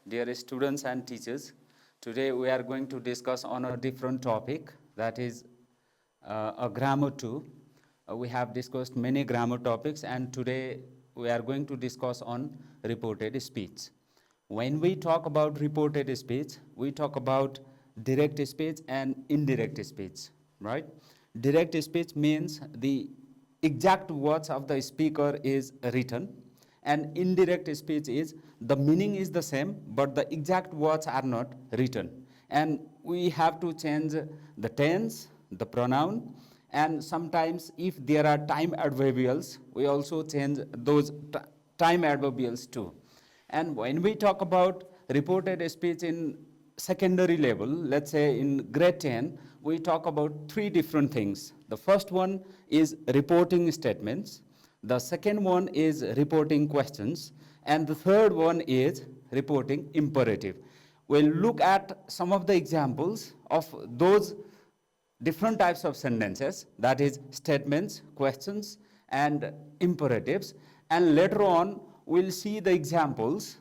Dear students and teachers, today we are going to discuss on a different topic, that is a grammar too. We have discussed many grammar topics, and today we are going to discuss on reported speech. When we talk about reported speech, we talk about direct speech and indirect speech, right? Direct speech means the exact words of the speaker is written, and indirect speech is the meaning is the same but the exact words are not written, and we have to change the tense, the pronoun, and sometimes if there are time adverbials we also change those time adverbials too. And when we talk about reported speech in secondary level, let's say in grade 10, we talk about three different things. The first one is reporting statements. The second one is reporting questions. And the third one is reporting imperative. We'll look at some of the examples of those different types of sentences, that is statements, questions, and imperatives. And later on, we'll see the examples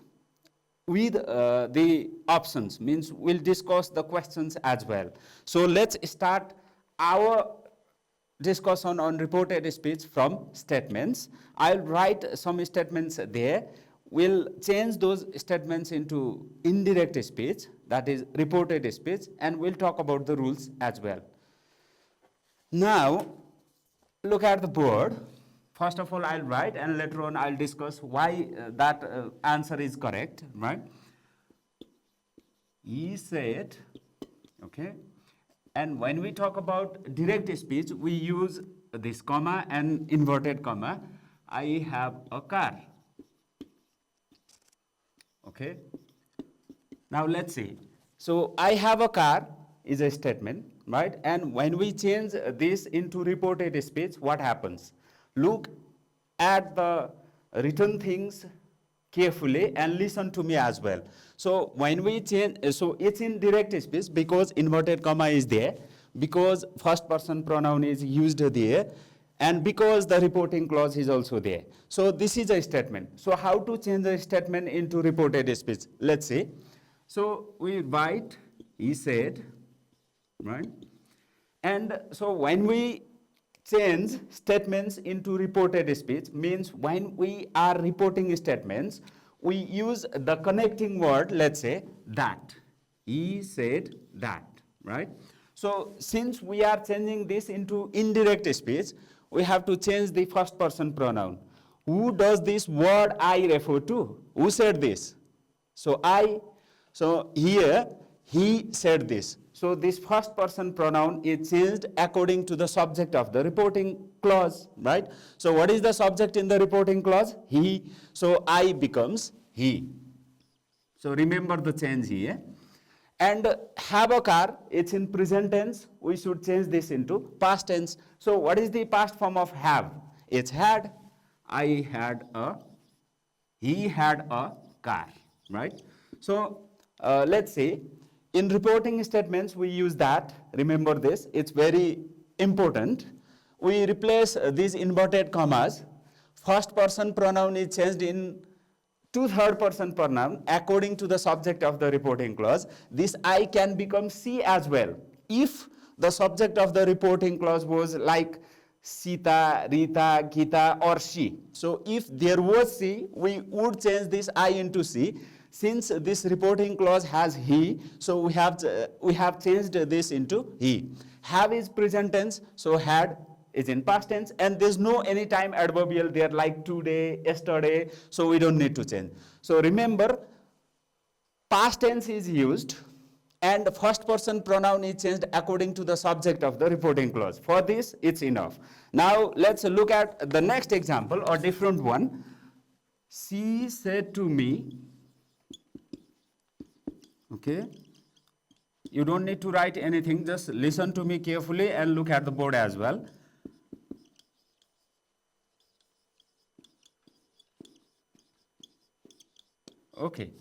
with the options, means we'll discuss the questions as well. So let's start our discussion on reported speech from statements. I'll write some statements there. We'll change those statements into indirect speech, that is reported speech, and we'll talk about the rules as well. Now, look at the board. First of all, I'll write, and later on I'll discuss why that answer is correct, right? He said, okay. And when we talk about direct speech, we use this comma and inverted comma. I have a car. Okay. Now let's see. So I have a car is a statement, right? And when we change this into reported speech, what happens? Look at the written things carefully and listen to me as well. So when we change, so it's in direct speech because inverted comma is there, because first person pronoun is used there, and because the reporting clause is also there. So this is a statement. So how to change a statement into reported speech? Let's see. So we write, he said, right? And so when we change statements into reported speech, means when we are reporting statements, we use the connecting word, let's say that. He said that, right? So since we are changing this into indirect speech, we have to change the first person pronoun. Who does this word I refer to? Who said this? So I, so here he said this. So this first person pronoun is changed according to the subject of the reporting clause, right? So what is the subject in the reporting clause? He. So I becomes he. So remember the change here. And have a car, it's in present tense. We should change this into past tense. So what is the past form of have? It's had. I had a, he had a car, right? So let's see. In reporting statements, we use that. Remember this, it's very important. We replace these inverted commas. First person pronoun is changed in to third person pronoun according to the subject of the reporting clause. This I can become she as well. If the subject of the reporting clause was like Sita, Rita, Gita, or she. So if there was she, we would change this I into she. Since this reporting clause has he, so we have changed this into he. Have is present tense, so had is in past tense, and there's no any time adverbial there like today, yesterday, so we don't need to change. So remember, past tense is used and first person pronoun is changed according to the subject of the reporting clause. For this, it's enough. Now let's look at the next example or different one. She said to me, okay, you don't need to write anything, just listen to me carefully and look at the board as well. Okay,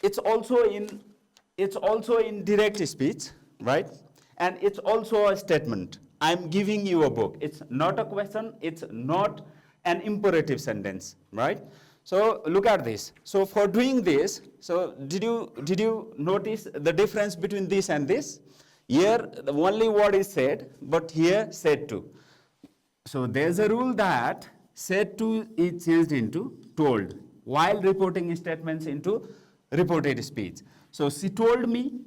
it's also in direct speech, right? And it's also a statement. I'm giving you a book. It's not a question, it's not an imperative sentence, right? So look at this. So for doing this, so did you notice the difference between this and this? Here the only word is said, but here said to. So there's a rule that said to is changed into told while reporting statements into reported speech. So she told me,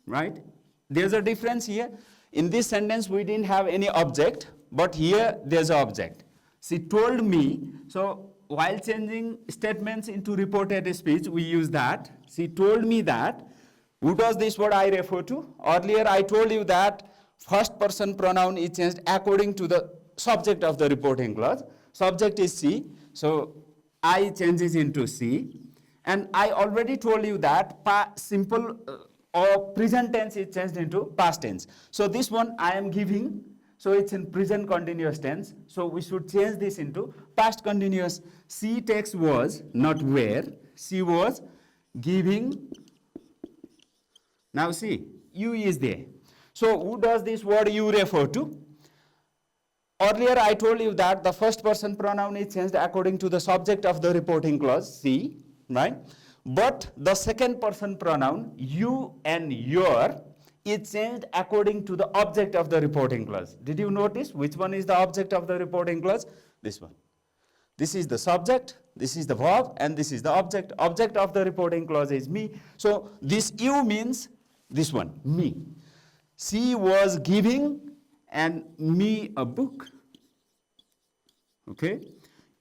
right? There's a difference here. In this sentence we didn't have any object, but here there's an object. She told me, so while changing statements into reported speech, we use that. She told me that. Who does this word I refer to? Earlier I told you that first person pronoun is changed according to the subject of the reporting clause. Subject is she, so I changes into she. And I already told you that simple or present tense is changed into past tense. So this one I am giving, so it's in present continuous tense. So we should change this into past continuous. She text was, not where. She was giving. Now see, you is there. So who does this word you refer to? Earlier I told you that the first person pronoun is changed according to the subject of the reporting clause, she, right? But the second person pronoun, you and your, is changed according to the object of the reporting clause. Did you notice which one is the object of the reporting clause? This one. This is the subject, this is the verb, and this is the object. Object of the reporting clause is me. So this you means this one, me. She was giving and me a book. Okay.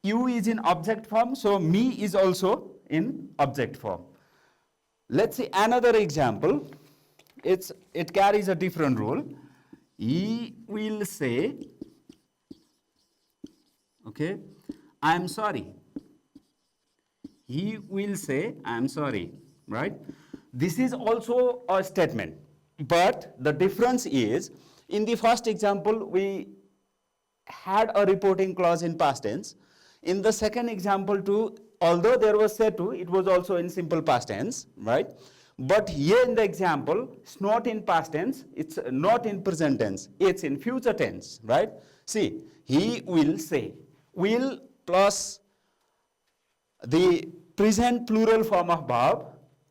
You is in object form, so me is also in object form. Let's see another example. It carries a different rule. He will say, okay, I am sorry. He will say, I am sorry, right? This is also a statement, but the difference is, in the first example, we had a reporting clause in past tense. In the second example too, although there was said to, it was also in simple past tense, right? But here in the example, it's not in past tense, it's not in present tense, it's in future tense, right? See, he will say, will plus the present plural form of verb,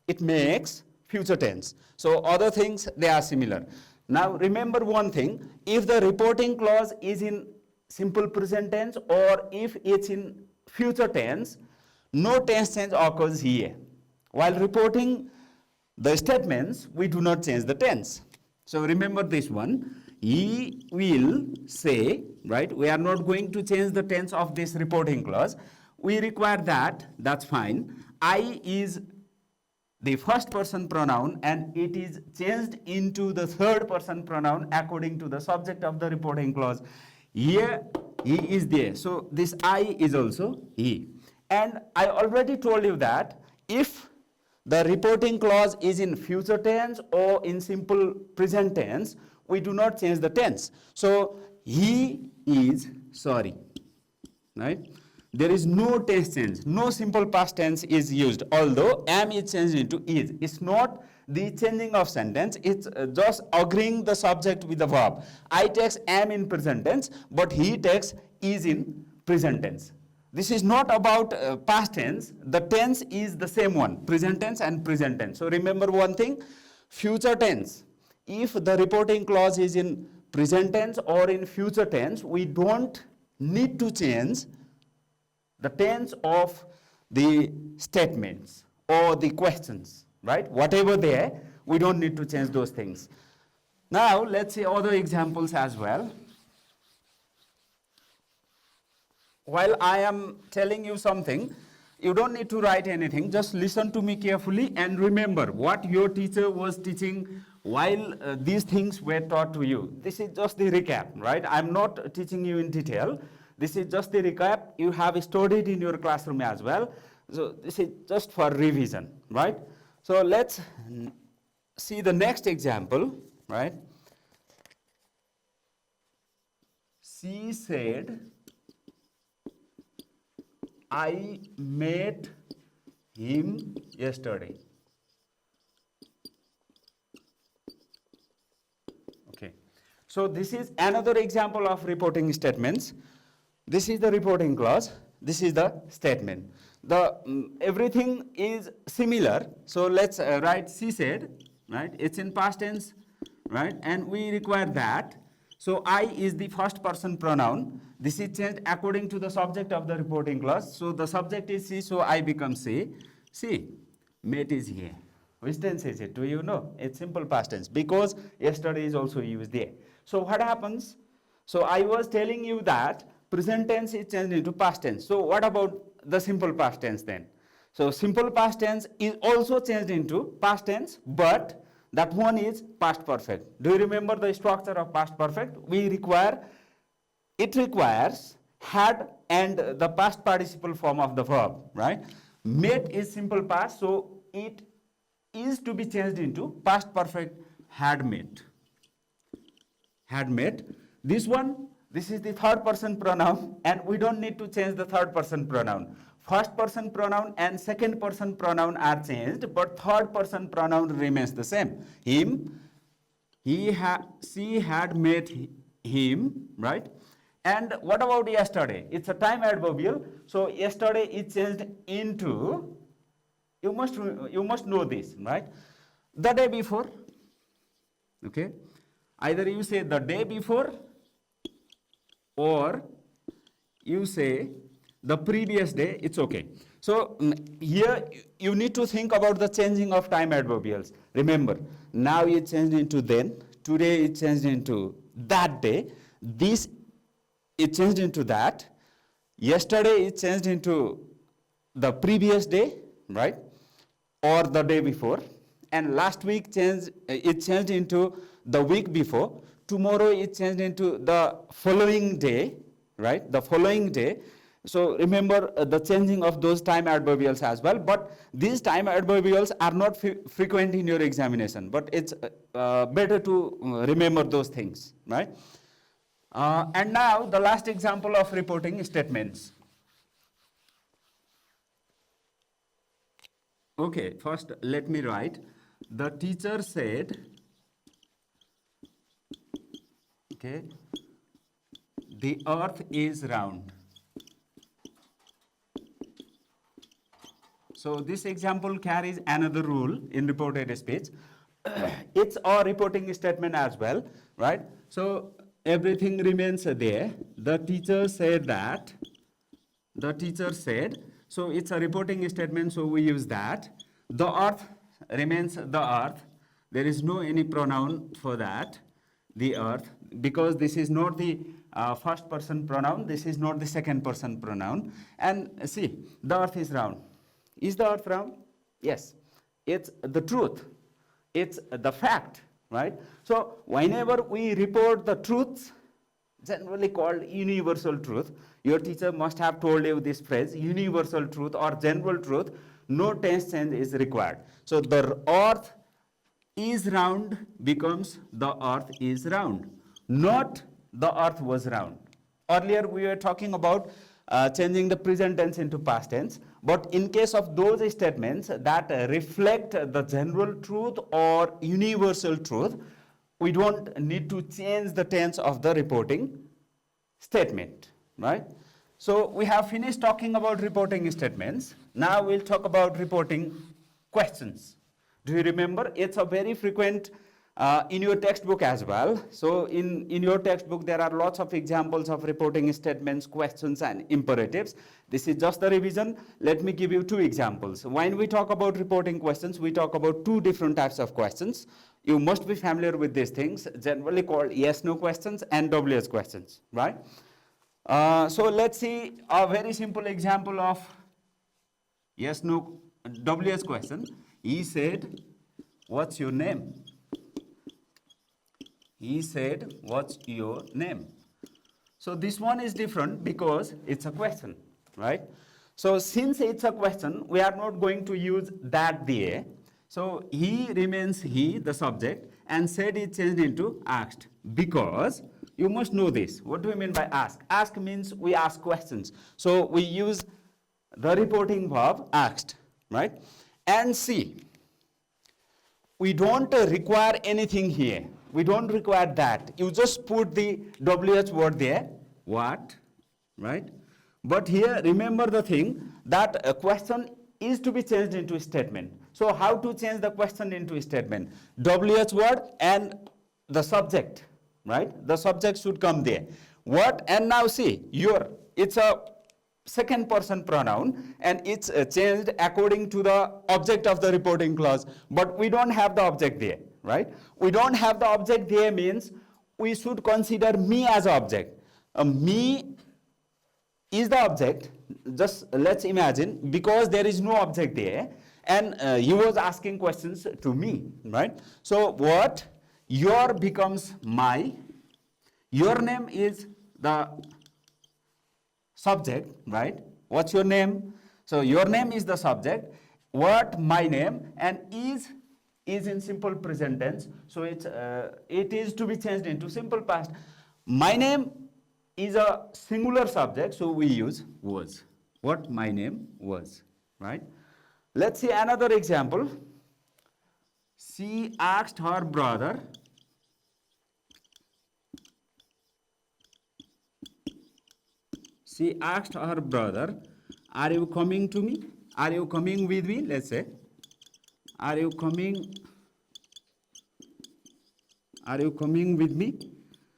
it makes future tense. So other things, they are similar. Now remember one thing, if the reporting clause is in simple present tense or if it's in future tense, no tense change occurs here. While reporting the statements, we do not change the tense. So remember this one, he will say, right? We are not going to change the tense of this reporting clause. We require that, that's fine. I is the first person pronoun and it is changed into the third person pronoun according to the subject of the reporting clause. Here, he is there. So this I is also he. And I already told you that if the reporting clause is in future tense or in simple present tense, we do not change the tense. So he is sorry, right? There is no tense change, no simple past tense is used, although am is changed into is. It's not the changing of sentence, it's just agreeing the subject with the verb. I takes am in present tense, but he takes is in present tense. This is not about past tense, the tense is the same one, present tense and present tense. So remember one thing, future tense, if the reporting clause is in present tense or in future tense, we don't need to change the tense of the statements or the questions, right? Whatever there, we don't need to change those things. Now, let's see other examples as well. While I am telling you something, you don't need to write anything, just listen to me carefully and remember what your teacher was teaching while these things were taught to you. This is just the recap, right? I'm not teaching you in detail. This is just the recap you have studied in your classroom as well. So this is just for revision, right? So let's see the next example, right? She said, I met him yesterday. Okay. So this is another example of reporting statements. This is the reporting clause. This is the statement. The everything is similar. So let's write she said, right? It's in past tense, right? And we require that. So I is the first person pronoun. This is changed according to the subject of the reporting clause. So the subject is she, so I become she. See, mate is here. Which tense is it? Do you know? It's simple past tense because yesterday is also used there. So what happens? So I was telling you that present tense is changed into past tense. So what about the simple past tense then? So simple past tense is also changed into past tense, but that one is past perfect. Do you remember the structure of past perfect? It requires had and the past participle form of the verb, right? Met is simple past, so it is to be changed into past perfect had met. Had met. This one, this is the third person pronoun, and we don't need to change the third person pronoun. First person pronoun and second person pronoun are changed, but third person pronoun remains the same. Him, she had met him, right? And what about yesterday? It's a time adverbial. So yesterday is changed into, you must know this, right? The day before, okay? Either you say the day before or you say the previous day, it's okay. So here you need to think about the changing of time adverbials. Remember, now it changed into then, today it changed into that day, this it changed into that, yesterday it changed into the previous day, right? Or the day before, and last week it changed into the week before, tomorrow it changed into the following day, right? The following day. So remember the changing of those time adverbials as well, but these time adverbials are not frequent in your examination, but it's better to remember those things, right? And now the last example of reporting statements. Okay, first let me write. The teacher said, okay, the earth is round. So this example carries another rule in reported speech. It's a reporting statement as well, right? So everything remains there. The teacher said that. The teacher said. So it's a reporting statement, so we use that. The earth remains the earth. There is no any pronoun for that, the earth, because this is not the first person pronoun, this is not the second person pronoun. And see, the earth is round. Is the earth round? Yes. It's the truth. It's the fact, right? So whenever we report the truths, generally called universal truth, your teacher must have told you this phrase, universal truth or general truth, no tense change is required. So the earth is round becomes the earth is round, not the earth was round. Earlier we were talking about changing the present tense into past tense, but in case of those statements that reflect the general truth or universal truth, we don't need to change the tense of the reporting statement, right? So we have finished talking about reporting statements. Now we'll talk about reporting questions. Do you remember? It's a very frequent in your textbook as well. So in your textbook, there are lots of examples of reporting statements, questions, and imperatives. This is just a revision. Let me give you two examples. When we talk about reporting questions, we talk about two different types of questions. You must be familiar with these things, generally called yes-no questions and WH questions, right? So let's see a very simple example of yes-no WH question. He said, "What's your name?" He said, "What's your name?" So this one is different because it's a question, right? So since it's a question, we are not going to use that there. So he remains he, the subject, and said is changed into asked, because you must know this. What do we mean by ask? Ask means we ask questions. So we use the reporting verb asked, right? And see, we don't require anything here. We don't require that. You just put the WH word there, what, right? But here, remember the thing that a question is to be changed into a statement. So how to change the question into a statement? WH word and the subject, right? The subject should come there. What? And now see, your, it's a second person pronoun and it's changed according to the object of the reporting clause. But we don't have the object there, right? We don't have the object there means we should consider me as object. Me is the object. Just let's imagine, because there is no object there and he was asking questions to me, right? So what? Your becomes my, your name is the subject, right? What's your name? So your name is the subject. What? My name. And is in simple present tense. So it is to be changed into simple past. My name is a singular subject, so we use was. What? My name was, right? Let's see another example. She asked her brother, she asked her brother, are you coming to me? Are you coming with me? Let's say, are you coming with me?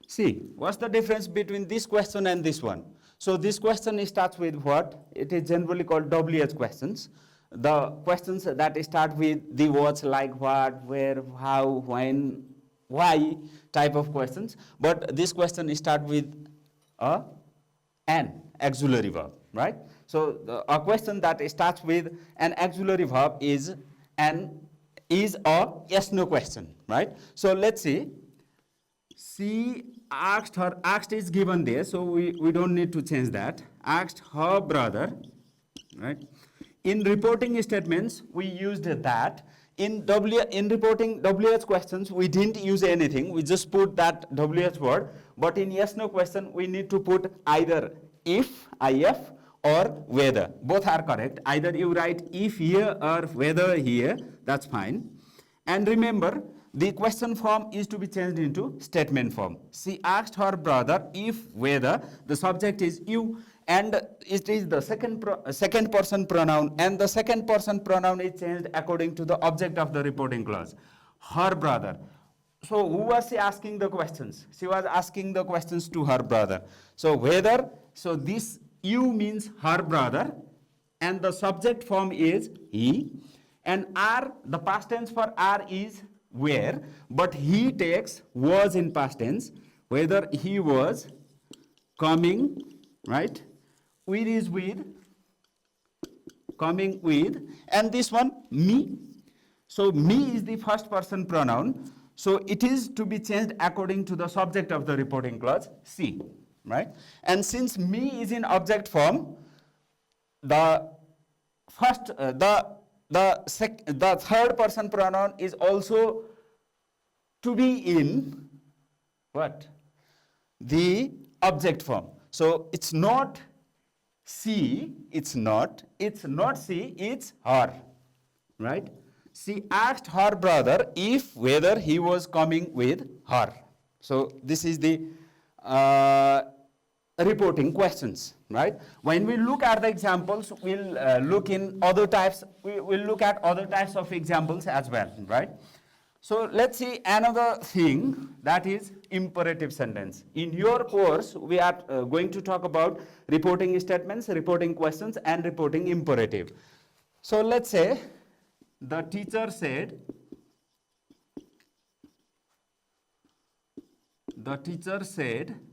See, what's the difference between this question and this one? So this question starts with what? It is generally called WH questions. The questions that start with the words like what, where, how, when, why type of questions. But this question starts with an auxiliary verb, right? So a question that starts with an auxiliary verb is a yes no question, right? So let's see. She asked her, asked is given there, so we don't need to change that. Asked her brother, right? In reporting statements, we used that. In reporting WH questions, we didn't use anything. We just put that WH word. But in yes no question, we need to put either if, or whether. Both are correct. Either you write if here or whether here, that's fine. And remember, the question form is to be changed into statement form. She asked her brother if whether, the subject is you, and it is the second person pronoun, and the second person pronoun is changed according to the object of the reporting clause. Her brother. So who was she asking the questions? She was asking the questions to her brother. So whether, so this you means her brother, and the subject form is he, and are, the past tense for are is where, but he takes was in past tense, whether he was coming, right? With is with, coming with, and this one me. So me is the first person pronoun, so it is to be changed according to the subject of the reporting clause, she, right? And since me is in object form, the first, the third person pronoun is also to be in what? The object form. So it's not she, it's not she, it's her, right? She asked her brother if whether he was coming with her. So this is the reporting questions, right? When we look at the examples, we'll look in other types. We will look at other types of examples as well, right? So let's see another thing, that is imperative sentence. In your course, we are going to talk about reporting statements, reporting questions, and reporting imperative. So let's say the teacher said,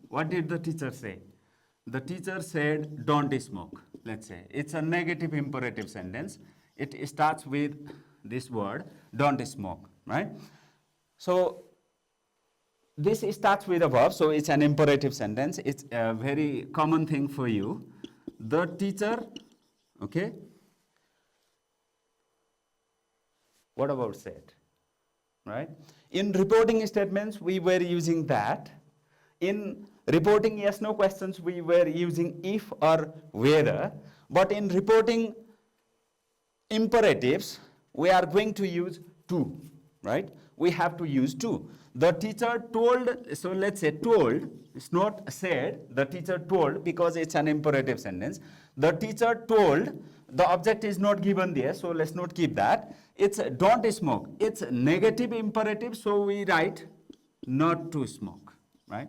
what did the teacher say? The teacher said, don't smoke, let's say. It's a negative imperative sentence. It starts with this word, don't smoke, right? So this starts with a verb, so it's an imperative sentence. It's a very common thing for you. The teacher, okay? What about said, right? In reporting statements, we were using that. In reporting yes no questions, we were using if or whether. But in reporting imperatives, we are going to use to, right? we have to use to. The teacher told, so let's say told, it's not said, the teacher told because it's an imperative sentence. The teacher told, the object is not given there, so let's not keep that. It's don't smoke. It's negative imperative, so we write not to smoke, right?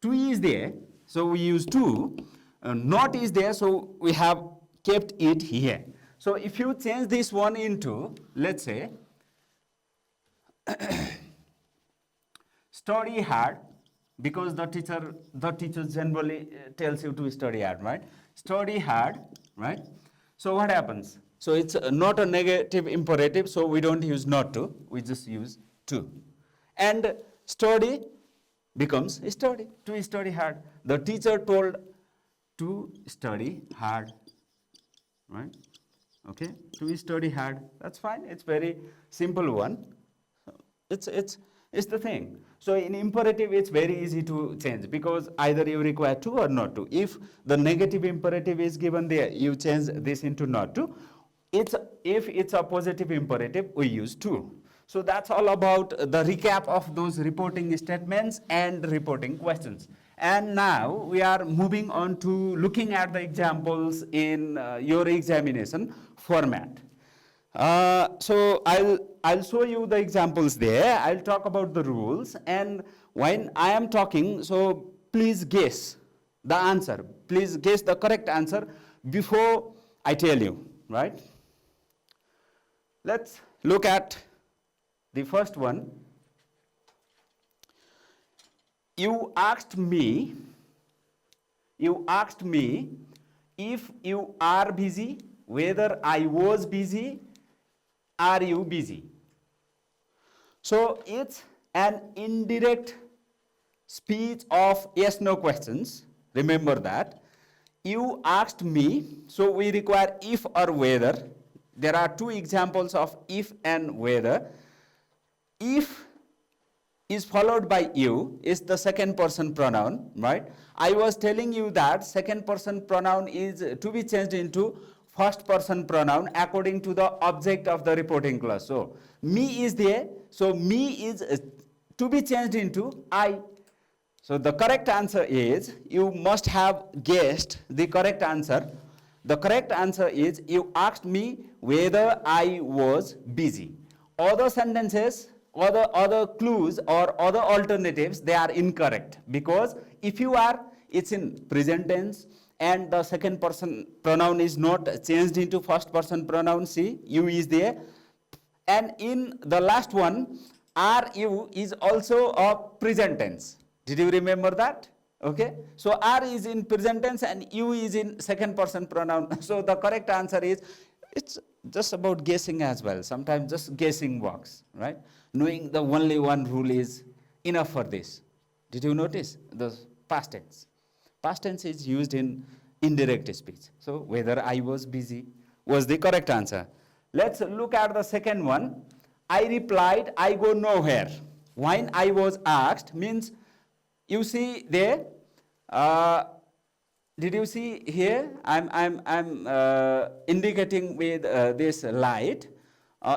To is there, so we use to. Not is there, so we have kept it here. So if you change this one into, let's say, study hard, because the teacher generally tells you to study hard, right? Study hard, right? So what happens? So it's not a negative imperative, so we don't use not to, we just use to. And study becomes study, to study hard. The teacher told to study hard, right? Okay, to study hard, that's fine, it's very simple one. It's the thing. So in imperative, it's very easy to change because either you require to or not to. If the negative imperative is given there, you change this into not to. If it's a positive imperative, we use to. So that's all about the recap of those reporting statements and reporting questions. And now we are moving on to looking at the examples in your examination format. So I'll show you the examples there. I'll talk about the rules, and when I am talking, so please guess the answer. Please guess the correct answer before I tell you, right? Let's look at the first one. You asked me if you are busy, whether I was busy. Are you busy? So it's an indirect speech of yes no questions. Remember that. You asked me, so we require if or whether. There are two examples of if and whether. If is followed by you is the second person pronoun, right? I was telling you that second person pronoun is to be changed into first person pronoun according to the object of the reporting clause. So me is there, so me is to be changed into I. So the correct answer is, you must have guessed the correct answer. The correct answer is, you asked me whether I was busy. Other sentences, other clues or other alternatives, they are incorrect, because if you are, it's in present tense, and the second person pronoun is not changed into first person pronoun. See, you is there. And in the last one, are you is also a present tense. Did you remember that? Okay. So are is in present tense and you is in second person pronoun. So the correct answer is, it's just about guessing as well. Sometimes just guessing works, right? Knowing the only one rule is enough for this. Did you notice the past tense? Past tense is used in indirect speech. So whether I was busy was the correct answer. Let's look at the second one. I replied, I go nowhere. When I was asked means, you see there, did you see here? I'm indicating with this light.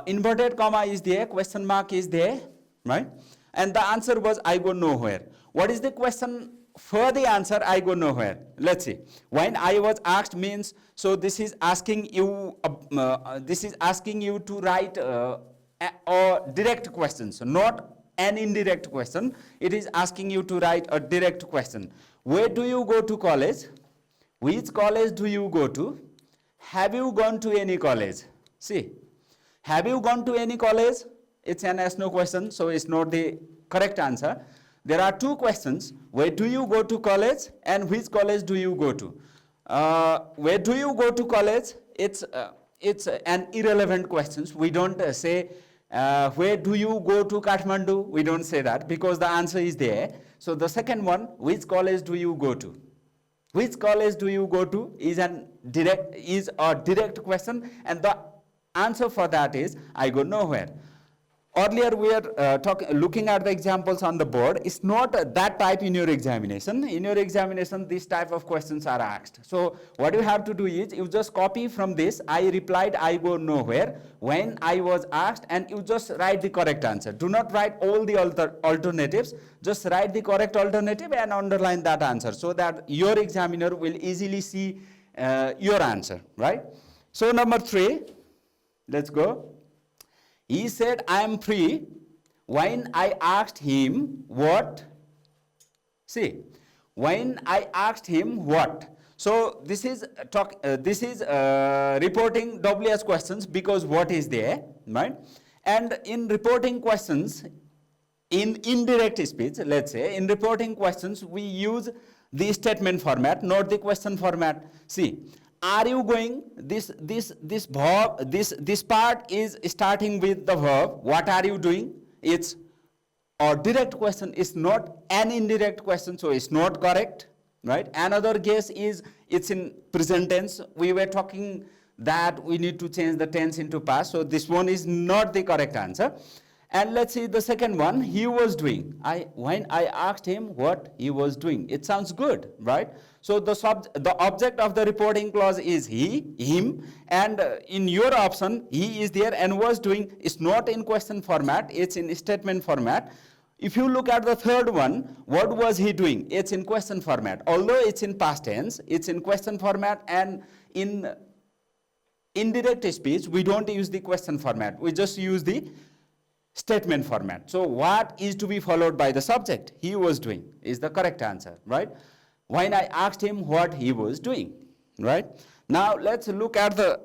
Inverted comma is there, question mark is there, right? And the answer was, I go nowhere. What is the question for the answer, I go nowhere? Let's see. When I was asked means, so this is asking you to write a direct question, so not an indirect question. It is asking you to write a direct question. Where do you go to college? Which college do you go to? Have you gone to any college? See, have you gone to any college? It's an yes no question, so it's not the correct answer. There are two questions. Where do you go to college and which college do you go to? Where do you go to college? It's an irrelevant question. We don't say where do you go to Kathmandu? We don't say that because the answer is there. So the second one, which college do you go to? Which college do you go to is a direct question, and the answer for that is, I go nowhere. Earlier we are looking at the examples on the board. It's not that type in your examination. In your examination, this type of questions are asked. So what you have to do is, you just copy from this, I replied, I go nowhere, when I was asked, and you just write the correct answer. Do not write all the alternatives. Just write the correct alternative and underline that answer, so that your examiner will easily see your answer, right? So number 3, let's go. He said, I am free, when I asked him what. See, when I asked him what. So this is reporting WS questions, because what is there, right? And in reporting questions, in indirect speech, let's say, in reporting questions, we use the statement format, not the question format. See, are you going, this verb, this part is starting with the verb, what are you doing? It's a direct question, it's not an indirect question, so it's not correct, right? Another case is, it's in present tense. We were talking that we need to change the tense into past, so this one is not the correct answer. And let's see the second one, he was doing. When I asked him what he was doing. It sounds good, right? So the object of the reporting clause is he, him, and in your option, he is there and was doing. It's not in question format, it's in statement format. If you look at the third one, what was he doing? It's in question format. Although it's in past tense, it's in question format, and in indirect speech, we don't use the question format. We just use the statement format. So what is to be followed by the subject? He was doing is the correct answer, right? When I asked him what he was doing, right? Now let's look at the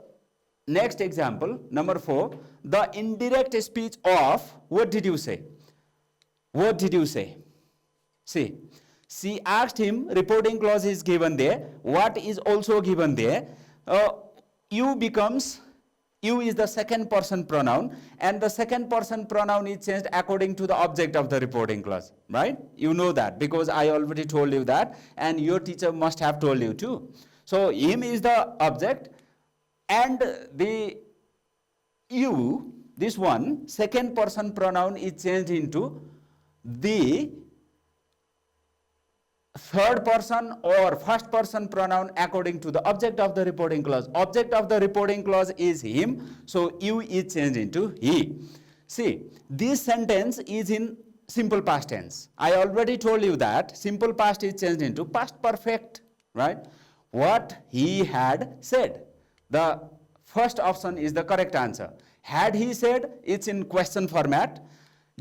next example, number 4. The indirect speech of, what did you say? What did you say? See, she asked him, reporting clause is given there. What is also given there? You becomes, you is the second person pronoun, and the second person pronoun is changed according to the object of the reporting clause, right? You know that because I already told you that, and your teacher must have told you too. So him is the object, and the you, this one, second person pronoun is changed into the third person or first person pronoun according to the object of the reporting clause. Object of the reporting clause is him, so you is changed into he. See, this sentence is in simple past tense. I already told you that simple past is changed into past perfect, right? What he had said. The first option is the correct answer. Had he said, it's in question format.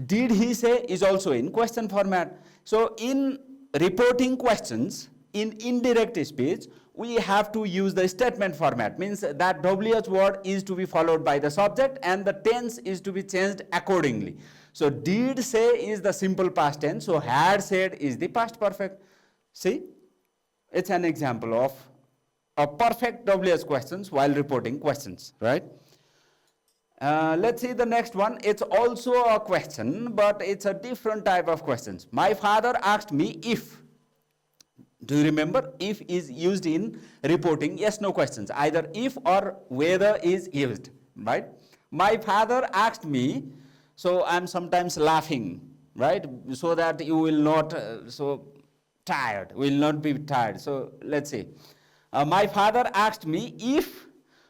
Did he say is also in question format. So in reporting questions, in indirect speech, we have to use the statement format. Means that WH word is to be followed by the subject and the tense is to be changed accordingly. So did say is the simple past tense, so had said is the past perfect. See, it's an example of a perfect WH questions while reporting questions, right? Let's see the next one. It's also a question, but it's a different type of questions. My father asked me if. Do you remember? If is used in reporting yes no questions. Either if or whether is used, right? My father asked me, so I'm sometimes laughing, right? So that you will not so tired, will not be tired. So let's see. My father asked me if.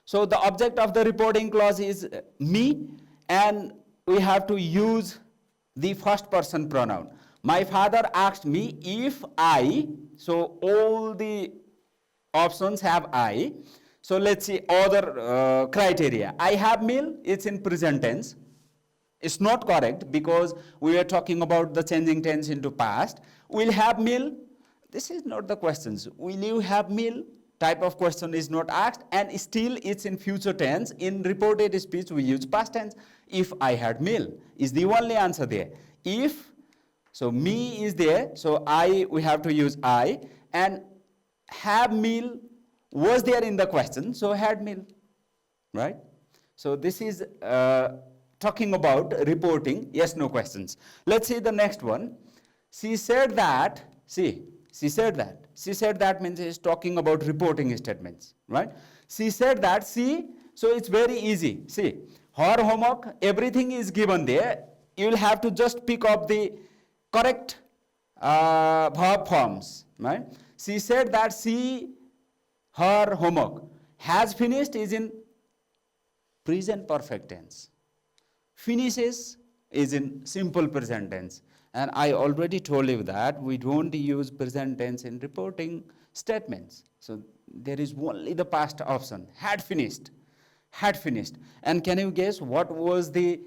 So the object of the reporting clause is me, and we have to use the first person pronoun. My father asked me if I, so all the options have I. So let's see other criteria. I have meal, it's in present tense. It's not correct because we are talking about the changing tense into past. Will have meal, this is not the questions. Will you have meal? Type of question is not asked, and still it's in future tense. In reported speech we use past tense. If I had meal is the only answer there. If, so me is there, so I, we have to use I, and have meal was there in the question, so had meal, right? So this is talking about reporting yes no questions. Let's see the next one. She said that, see, she said that. She said that means it's talking about reporting statements, right? She said that, see, so it's very easy. See, her homework, everything is given there. You will have to just pick up the correct verb forms, right? She said that her homework. Has finished is in present perfect tense. Finishes is in simple present tense. And I already told you that we don't use present tense in reporting statements. So there is only the past option, had finished. Had finished. And can you guess what was the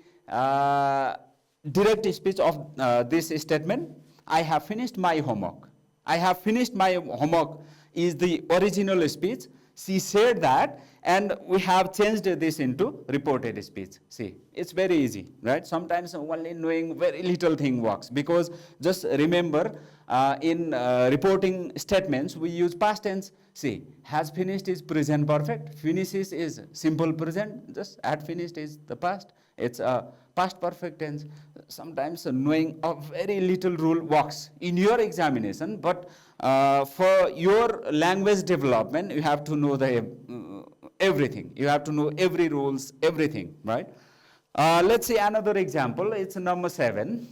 direct speech of this statement? I have finished my homework. I have finished my homework is the original speech. She said that, and we have changed this into reported speech. See, it's very easy, right? Sometimes only knowing very little thing works, because just remember in reporting statements we use past tense. See, has finished is present perfect, finishes is simple present, just had finished is the past, it's a past perfect tense. Sometimes knowing a very little rule works in your examination, but for your language development you have to know the everything. You have to know every rules, everything, right? Let's see another example. It's number 7.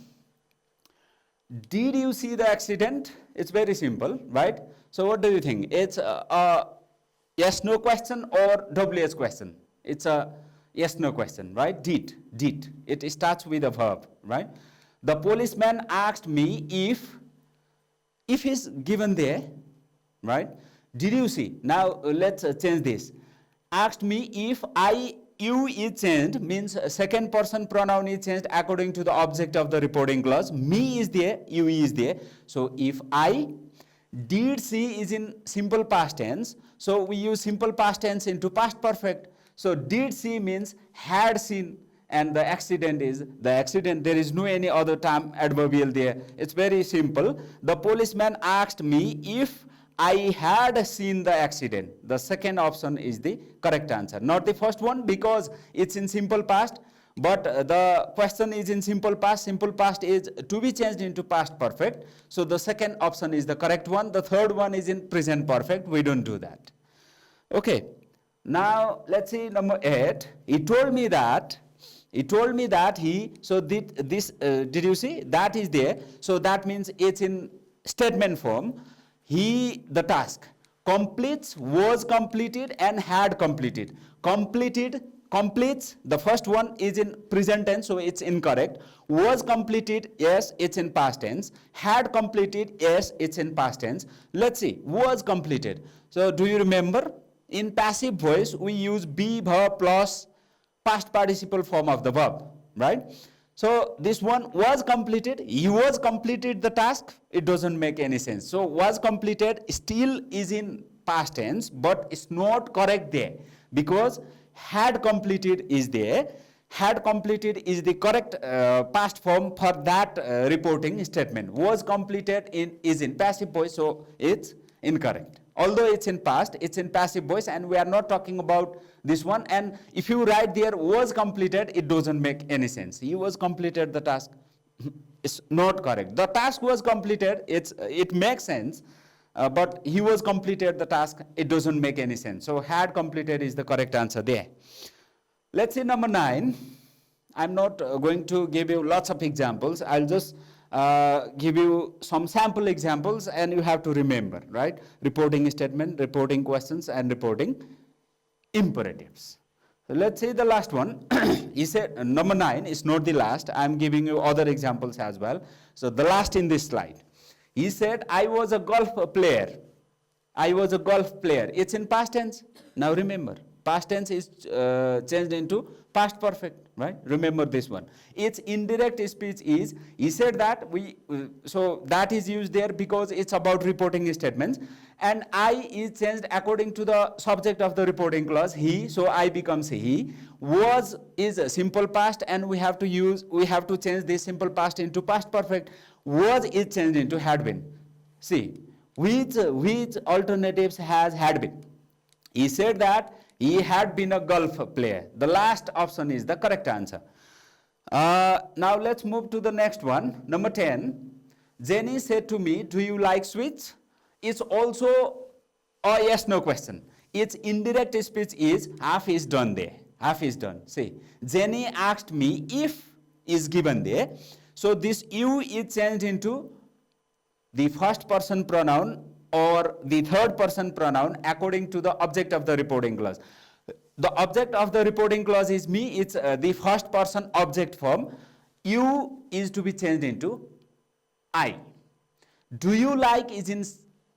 Did you see the accident? It's very simple, right? So what do you think? It's a yes no question or WH question. It's a yes no question, right? Did. It starts with a verb, right? The policeman asked me if is given there, right? Did you see? Now let's change this. Asked me if you is changed, means second person pronoun is changed according to the object of the reporting clause. Me is there, you is there. So if I did see is in simple past tense, so we use simple past tense into past perfect. So did see means had seen, and the accident is the accident. There is no any other term adverbial there. It's very simple. The policeman asked me if I had seen the accident. The second option is the correct answer, not the first one, because it's in simple past, but the question is in simple past. Simple past is to be changed into past perfect. So the second option is the correct one. The third one is in present perfect. We don't do that. Okay. Now let's see number 8. He told me that he, so did you see? That is there. So that means it's in statement form. The task completes, was completed, and had completed. Completes, the first one is in present tense, so it's incorrect. Was completed, yes, it's in past tense. Had completed, yes, it's in past tense. Let's see, was completed. So do you remember? In passive voice, we use be verb plus past participle form of the verb, right? So this one was completed, he was completed the task, it doesn't make any sense. So was completed still is in past tense, but it's not correct there, because had completed is there. Had completed is the correct past form for that reporting statement. Was completed is in passive voice, so it's incorrect. Although it's in past, it's in passive voice, and we are not talking about this one. And if you write there was completed, it doesn't make any sense. He was completed the task. It's not correct. The task was completed, it makes sense, but he was completed the task, it doesn't make any sense. So had completed is the correct answer there. Let's see number 9. I'm not going to give you lots of examples. I'll just give you some sample examples, and you have to remember, right? Reporting statement, reporting questions, and reporting imperatives. So let's say the last one. He said number 9 is not the last. I'm giving you other examples as well. So the last in this slide. He said, I was a golf player. I was a golf player. It's in past tense. Now remember, past tense is changed into past perfect, right? Remember this one. Its indirect speech is, he said that so that is used there because it's about reporting statements, and I is changed according to the subject of the reporting clause, he, so I becomes he. Was is a simple past, and we have to change this simple past into past perfect. Was is changed into had been. See, which alternatives has had been? He said that he had been a golf player. The last option is the correct answer. Now let's move to the next one. Number 10. Jenny said to me, do you like sweets? It's also a yes no question. Its indirect speech is half is done there. Half is done. See, Jenny asked me if is given there. So this you is changed into the first person pronoun or the third person pronoun according to the object of the reporting clause. The object of the reporting clause is me, it's the first person object form. You is to be changed into I. Do you like is in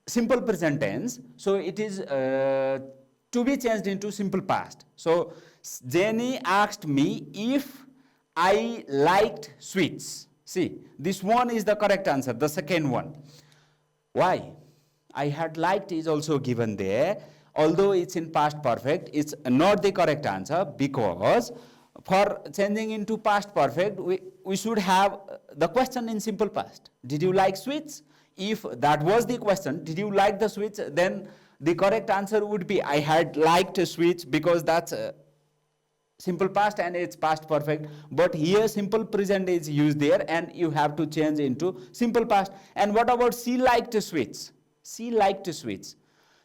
simple present tense, so it is to be changed into simple past. So Jenny asked me if I liked sweets. See, this one is the correct answer, the second one. Why? I had liked is also given there. Although it's in past perfect, it's not the correct answer, because for changing into past perfect, we should have the question in simple past. Did you like sweets? If that was the question, did you like the sweets, then the correct answer would be I had liked sweets, because that's simple past and it's past perfect. But here simple present is used there and you have to change into simple past. And what about she liked sweets? She liked sweets.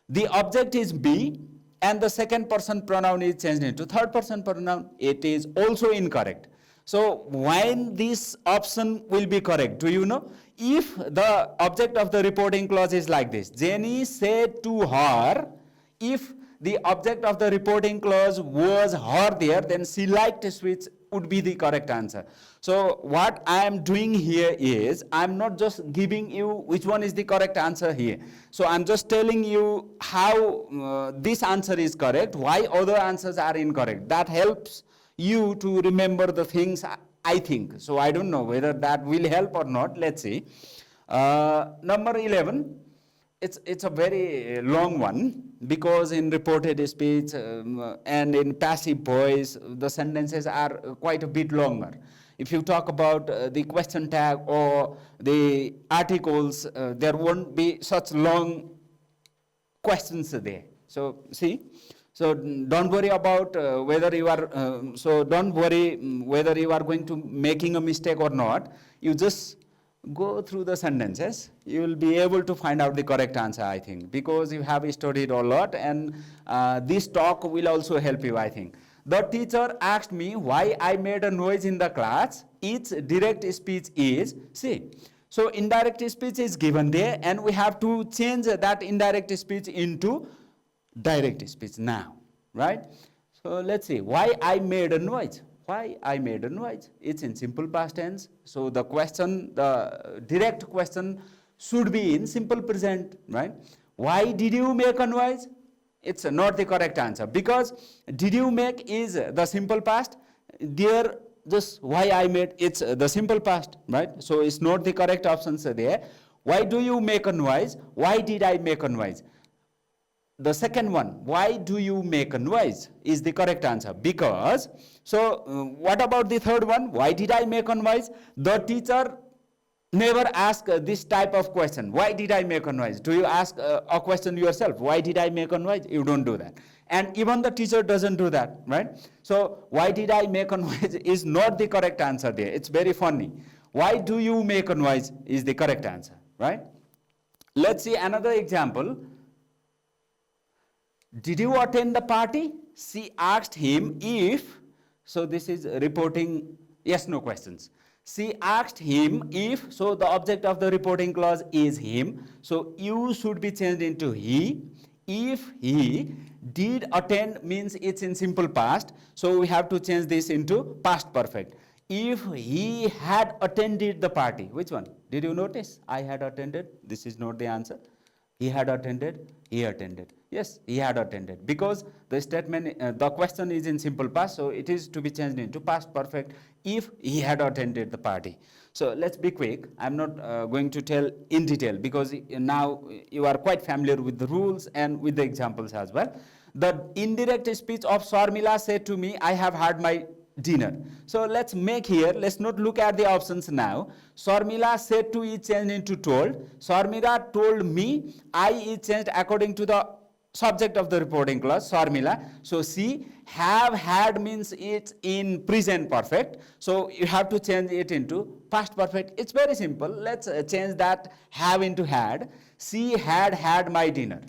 The object is be and the second person pronoun is changed into third person pronoun. It is also incorrect. So when this option will be correct, do you know? If the object of the reporting clause is like this, Jenny said to her, if the object of the reporting clause was her there, then she liked sweets would be the correct answer. So what I am doing here is, I am not just giving you which one is the correct answer here. So I am just telling you how this answer is correct, why other answers are incorrect. That helps you to remember the things, I think. So I don't know whether that will help or not. Let's see. Number 11. It's a very long one, because in reported speech and in passive voice, the sentences are quite a bit longer. If you talk about the question tag or the articles, there won't be such long questions there. So see, so don't worry about whether you are, don't worry whether you are going to making a mistake or not. You just go through the sentences, you will be able to find out the correct answer, I think, because you have studied a lot, and this talk will also help you, I think. The teacher asked me why I made a noise in the class. Its direct speech is, see, so indirect speech is given there and we have to change that indirect speech into direct speech now, right? So let's see, why I made a noise. Why I made a noise? It's in simple past tense. So the question, the direct question should be in simple present, right? Why did you make a noise? It's not the correct answer, because did you make is the simple past. There, just why I made, it's the simple past, right? So it's not the correct options there. Why do you make a noise? Why did I make a noise? The second one, why do you make a noise, is the correct answer, because, so what about the third one, why did I make a noise? The teacher never ask this type of question, why did I make a noise? Do you ask a question yourself, why did I make a noise? You don't do that. And even the teacher doesn't do that, right? So why did I make a noise is not the correct answer there. It's very funny. Why do you make a noise is the correct answer, right? Let's see another example. Did you attend the party? She asked him if, so this is reporting yes no questions. She asked him if, so the object of the reporting clause is him, so you should be changed into he. If he did attend means it's in simple past, so we have to change this into past perfect. If he had attended the party, which one? Did you notice? I had attended, this is not the answer. He had attended, he attended. Yes, he had attended, because the statement, the question is in simple past, so it is to be changed into past perfect if he had attended the party. So let's be quick. I'm not going to tell in detail, because now you are quite familiar with the rules and with the examples as well. The indirect speech of Sharmila said to me, I have had my dinner. So let's make here, let's not look at the options now. Sharmila said to is changed into told. Sharmila told me, I is changed according to the subject of the reporting clause, Sharmila. So see, have had means it's in present perfect. So you have to change it into past perfect. It's very simple. Let's change that have into had. She had had my dinner.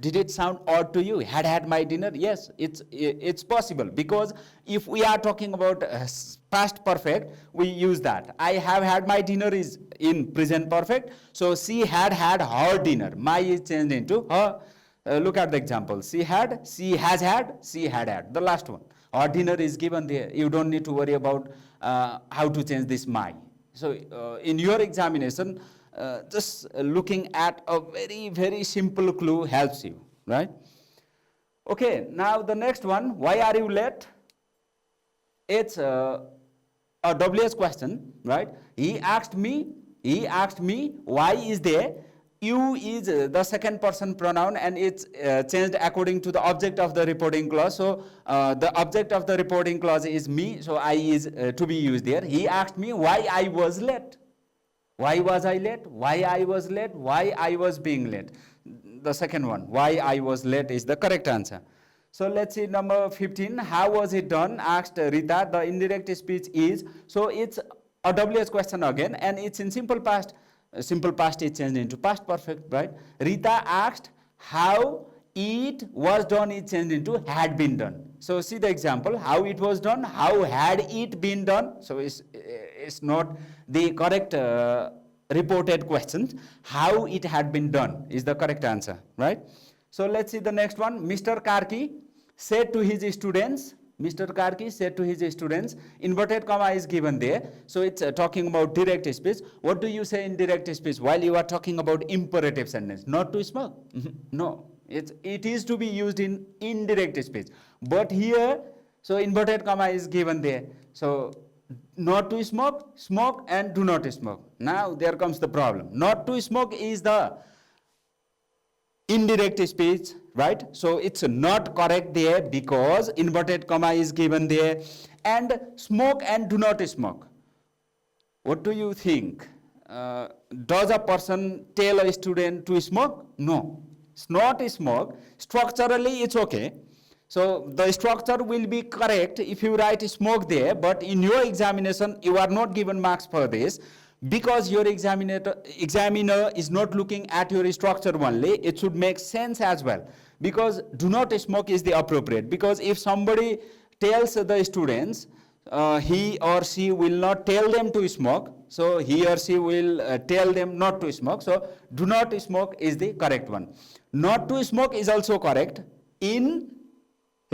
Did it sound odd to you? Had my dinner? Yes, it's possible, because if we are talking about past perfect, we use that. I have had my dinner is in present perfect. So she had her dinner. My is changed into her. Look at the example. She has had, she had had. The last one. Her dinner is given there. You don't need to worry about how to change this my. So in your examination, just looking at a very, very simple clue helps you, right? Okay, now the next one, why are you late? It's a WS question, right? He asked me, why is there? You is the second person pronoun, and it's changed according to the object of the reporting clause. So the object of the reporting clause is me, so I is to be used there. He asked me why I was late. Why was I late? Why I was late? Why I was being late? The second one, why I was late, is the correct answer. So let's see number 15. How was it done? Asked Rita. The indirect speech is, so it's a WS question again, and it's in simple past. Simple past is changed into past perfect, right? Rita asked how it was done is changed into had been done. So see the example, how it was done, how had it been done. So it's not the correct reported question. How it had been done is the correct answer, right? So let's see the next one. Mr. Karki said to his students, Mr. Karki said to his students, inverted comma is given there. So it's talking about direct speech. What do you say in direct speech while you are talking about imperative sentence? Not to smoke. No, it is to be used in indirect speech. But here, so inverted comma is given there. So not to smoke, smoke, and do not smoke. Now there comes the problem. Not to smoke is the indirect speech, right? So it's not correct there because inverted comma is given there. And smoke and do not smoke. What do you think? Does a person tell a student to smoke? No, it's not smoke. Structurally it's okay. So the structure will be correct if you write smoke there, but in your examination you are not given marks for this, because your examiner is not looking at your structure only. It should make sense as well, because do not smoke is the appropriate. Because if somebody tells the students, he or she will not tell them to smoke, so he or she will tell them not to smoke. So do not smoke is the correct one. Not to smoke is also correct in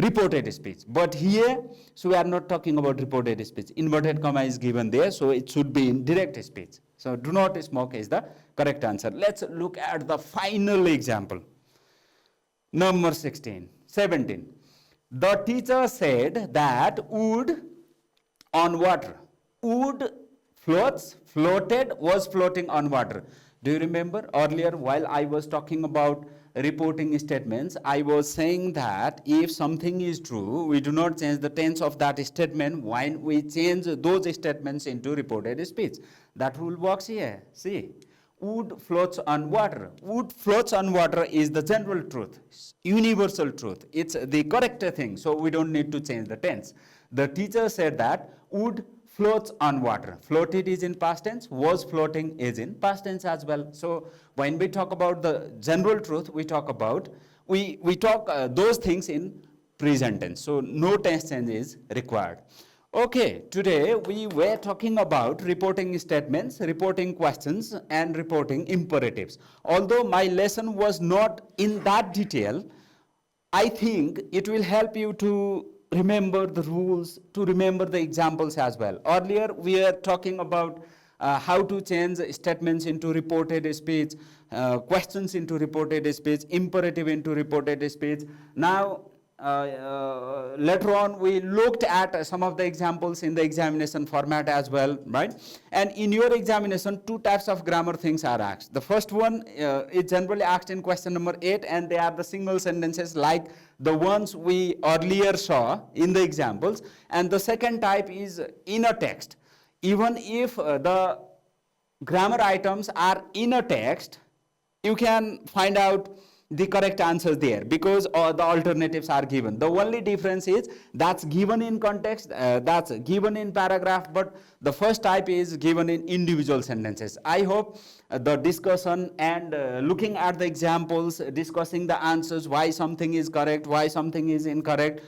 reported speech, but here, so we are not talking about reported speech. Inverted comma is given there, so it should be in direct speech. So do not smoke is the correct answer. Let's look at the final example. Number 17. The teacher said that wood on water. Wood floated, was floating on water. Do you remember earlier while I was talking about reporting statements, I was saying that if something is true, we do not change the tense of that statement when we change those statements into reported speech. That rule works here. See, wood floats on water. Wood floats on water is the general truth, universal truth. It's the correct thing, so we don't need to change the tense. The teacher said that wood floats on water. Floated is in past tense, was floating is in past tense as well. So when we talk about the general truth, we talk about, we talk those things in present tense. So no tense change is required. Okay, today we were talking about reporting statements, reporting questions, and reporting imperatives. Although my lesson was not in that detail, I think it will help you to remember the rules, to remember the examples as well. Earlier we were talking about how to change statements into reported speech, questions into reported speech, imperative into reported speech. Now later on we looked at some of the examples in the examination format as well, right? And in your examination, two types of grammar things are asked. The first one is generally asked in question number 8, and they are the single sentences like the ones we earlier saw in the examples. And the second type is in a text. Even if the grammar items are in a text, you can find out the correct answer there, because the alternatives are given. The only difference is that's given in context, that's given in paragraph, but the first type is given in individual sentences. I hope the discussion and looking at the examples, discussing the answers, why something is correct, why something is incorrect,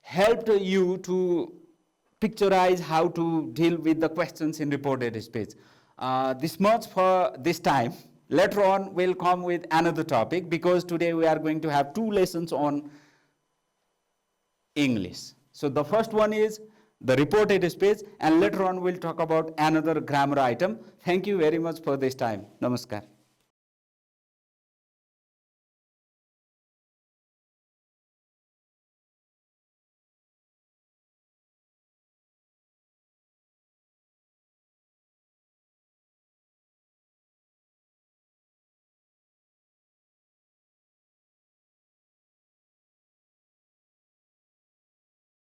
helped you to picturize how to deal with the questions in reported speech. This much for this time. Later on, we'll come with another topic, because today we are going to have 2 lessons on English. So the first one is the reported speech, and later on we'll talk about another grammar item. Thank you very much for this time. Namaskar.